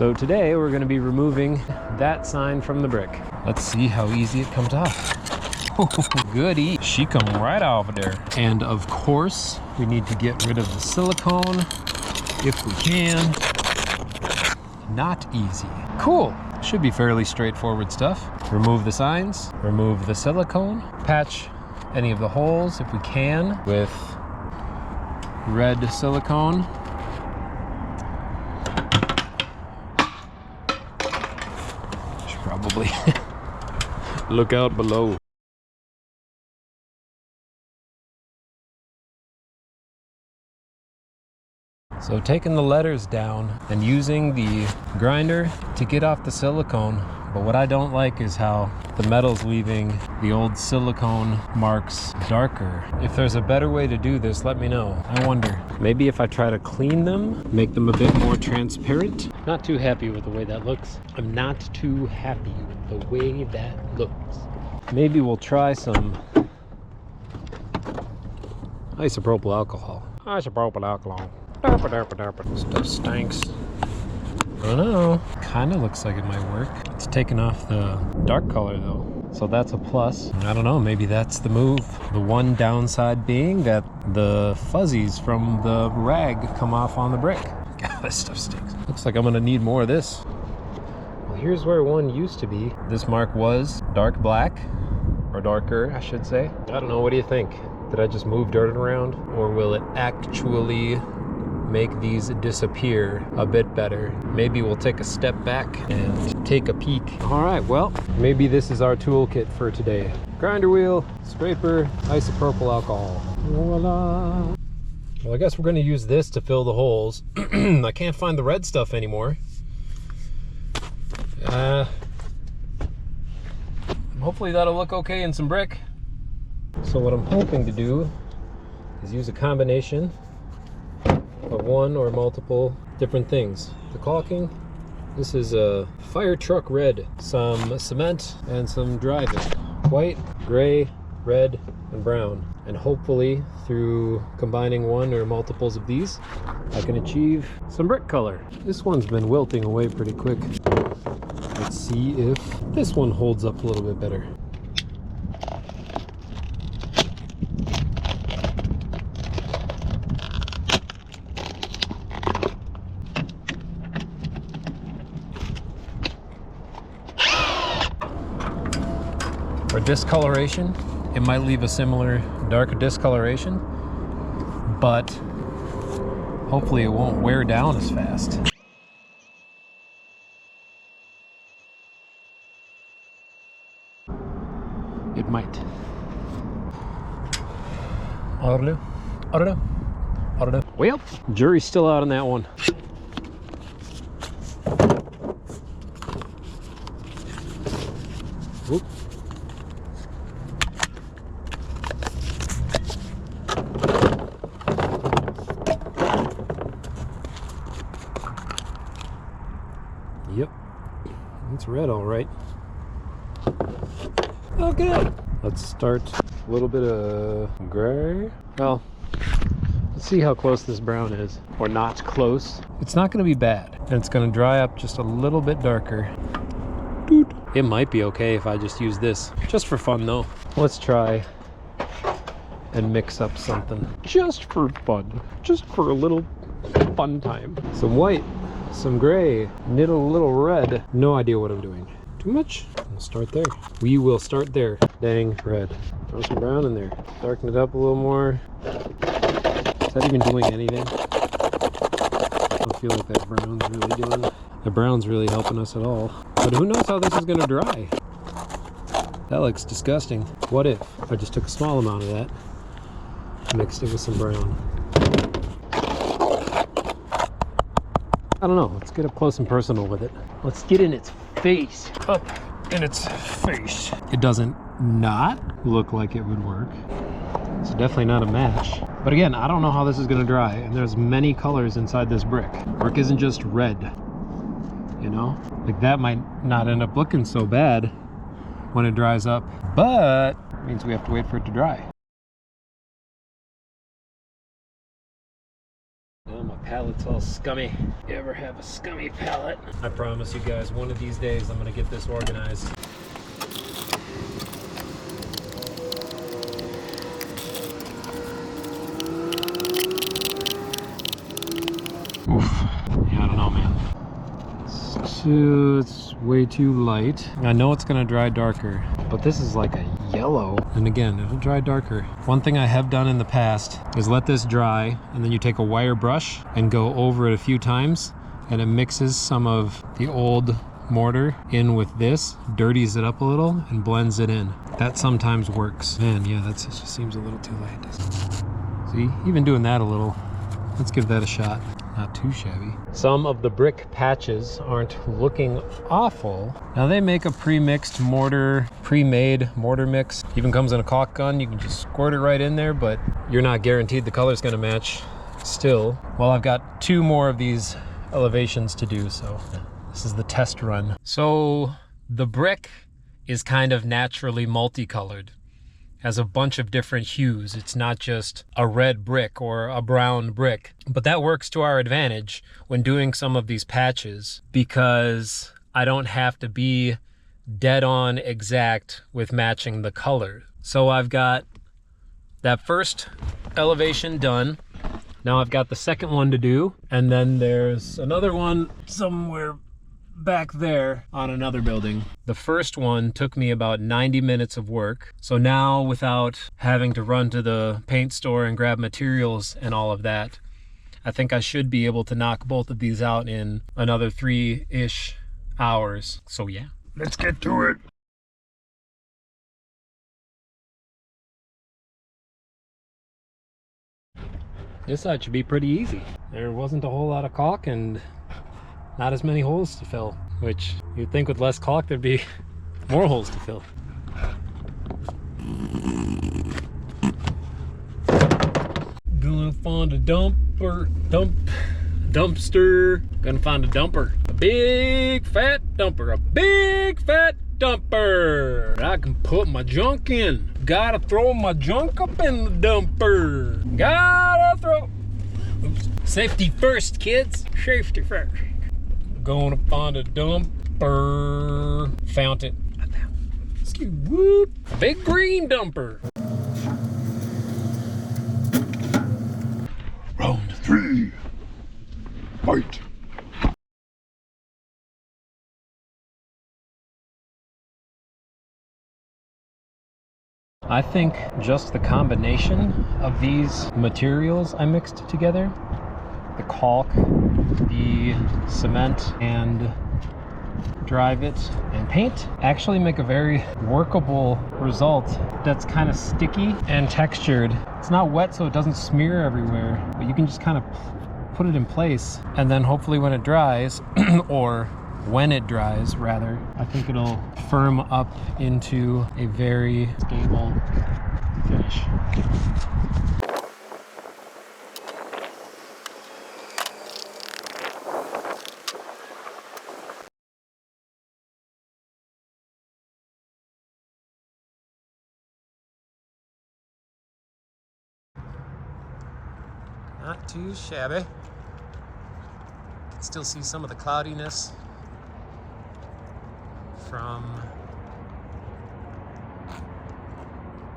So today we're going to be removing that sign from the brick. Let's see how easy it comes off. Goody, she come right off of there. And of course, we need to get rid of the silicone if we can. Not easy. Cool. Should be fairly straightforward stuff. Remove the signs, remove the silicone, patch any of the holes if we can with red silicone. Should probably look out below. So taking the letters down and using the grinder to get off the silicone, but what I don't like is how the metal's leaving the old silicone marks darker. If there's a better way to do this, let me know. I wonder, maybe if I try to clean them, make them a bit more transparent. Not too happy with the way that looks. I'm not too happy with the way that looks. Maybe we'll try some isopropyl alcohol. Isopropyl alcohol. Stuff stinks. I don't know. Kind of looks like it might work. It's taking off the dark color though. So that's a plus. I don't know, maybe that's the move. The one downside being that the fuzzies from the rag come off on the brick. God, this stuff stinks. Looks like I'm gonna need more of this. Well, here's where one used to be. This mark was dark black, or darker, I should say. I don't know, what do you think? Did I just move dirt around? Or will it actually make these disappear a bit better? Maybe we'll take a step back and take a peek. All right, well, maybe this is our toolkit for today. Grinder wheel, scraper, isopropyl alcohol. Voila. Well, I guess we're gonna use this to fill the holes. I can't find the red stuff anymore. Hopefully that'll look okay in some brick. So what I'm hoping to do is use a combination of one or multiple different things. The caulking, this is a fire truck red, some cement, and some Dryvit. White, gray, red, and brown. And hopefully through combining one or multiples of these, I can achieve some brick color. This one's been wilting away pretty quick. Let's see if this one holds up a little bit better. For discoloration, it might leave a similar dark discoloration, but hopefully it won't wear down as fast. It might. I don't know. Well, jury's still out on that one. Whoop. Yep, it's red all right. Okay, let's start a little bit of gray. Well, let's see how close this brown is, or not close. It's not gonna be bad, and it's gonna dry up just a little bit darker. Doot. It might be okay if I just use this, just for fun though. Let's try and mix up something, just for fun, just for a little fun time. Some white, some gray, knit a little red. No idea what I'm doing. Too much? We'll start there. We will start there. Dang, red. Throw some brown in there. Darken it up a little more. Is that even doing anything? I don't feel like that brown's really doing. The brown's really helping us at all. But who knows how this is gonna dry? That looks disgusting. What if I just took a small amount of that, mixed it with some brown? I don't know, let's get up close and personal with it. Let's get in its face. Up in its face. It doesn't not look like it would work. It's definitely not a match. But again, I don't know how this is gonna dry, and there's many colors inside this brick. Brick isn't just red, you know? Like that might not end up looking so bad when it dries up, but it means we have to wait for it to dry. Now my Pallet's all scummy. You ever have a scummy pallet? I promise you guys, one of these days I'm gonna get this organized. Oof. Yeah, I don't know, man. It's way too light. I know it's gonna dry darker, but this is like a yellow. And again, it'll dry darker. One thing I have done in the past is let this dry, and then you take a wire brush and go over it a few times, and it mixes some of the old mortar in with this, dirties it up a little, and blends it in. That sometimes works. Man, yeah, it just seems a little too light. See, even doing that a little, let's give that a shot. Not too shabby. Some of the brick patches aren't looking awful. Now they make a pre-mixed mortar, pre-made mortar mix. Even comes in a caulk gun. You can just squirt it right in there, but you're not guaranteed the color's gonna match still. Well, I've got 2 more of these elevations to do, so this is the test run. So the brick is kind of naturally multicolored. Has a bunch of different hues. It's not just a red brick or a brown brick. But that works to our advantage when doing some of these patches, because I don't have to be dead on exact with matching the color. So I've got that first elevation done. Now I've got the second one to do, and then there's another one somewhere back there on another building. The first one took me about 90 minutes of work. So now, without having to run to the paint store and grab materials and all of that, I think I should be able to knock both of these out in another 3-ish hours. So yeah, let's get to it. This side should be pretty easy. There wasn't a whole lot of caulk and not as many holes to fill, which you'd think with less caulk there'd be more holes to fill. Gonna find a dumpster. Gonna find a dumper. A big fat dumper. A big fat dumper. I can put my junk in. Gotta throw my junk up in the dumper. Gotta throw. Oops. Safety first, kids. Safety first. Gonna find a dumper. Found it. Excuse whoop. Big green dumper. Round 3. Fight. I think just the combination of these materials I mixed together, the caulk, the cement, and drive it and paint, actually make a very workable result that's kind of sticky and textured. It's not wet so it doesn't smear everywhere, but you can just kind of put it in place, and then hopefully when it dries, or when it dries rather, I think it'll firm up into a very stable finish. Not too shabby. You can still see some of the cloudiness from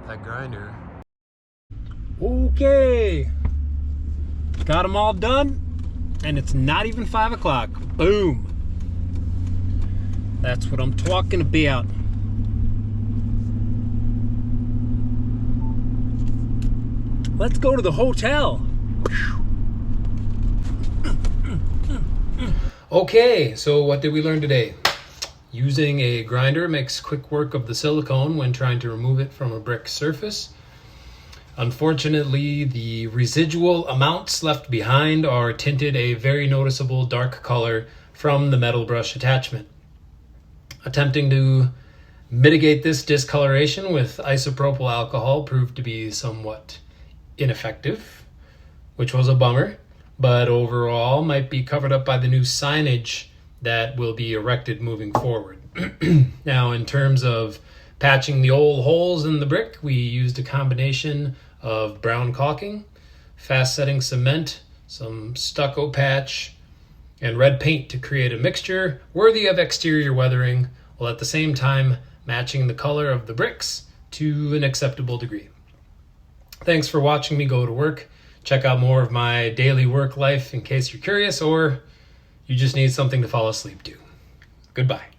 that grinder. Okay, got them all done, and it's not even 5 o'clock. Boom. That's what I'm talking about. Let's go to the hotel. Okay, so what did we learn today? Using a grinder makes quick work of the silicone when trying to remove it from a brick surface. Unfortunately, the residual amounts left behind are tinted a very noticeable dark color from the metal brush attachment. Attempting to mitigate this discoloration with isopropyl alcohol proved to be somewhat ineffective, which was a bummer, but overall might be covered up by the new signage that will be erected moving forward. Now, in terms of patching the old holes in the brick, we used a combination of brown caulking, fast setting cement, some stucco patch, and red paint to create a mixture worthy of exterior weathering, while at the same time matching the color of the bricks to an acceptable degree. Thanks for watching me go to work. Check out more of my daily work life in case you're curious or you just need something to fall asleep to. Goodbye.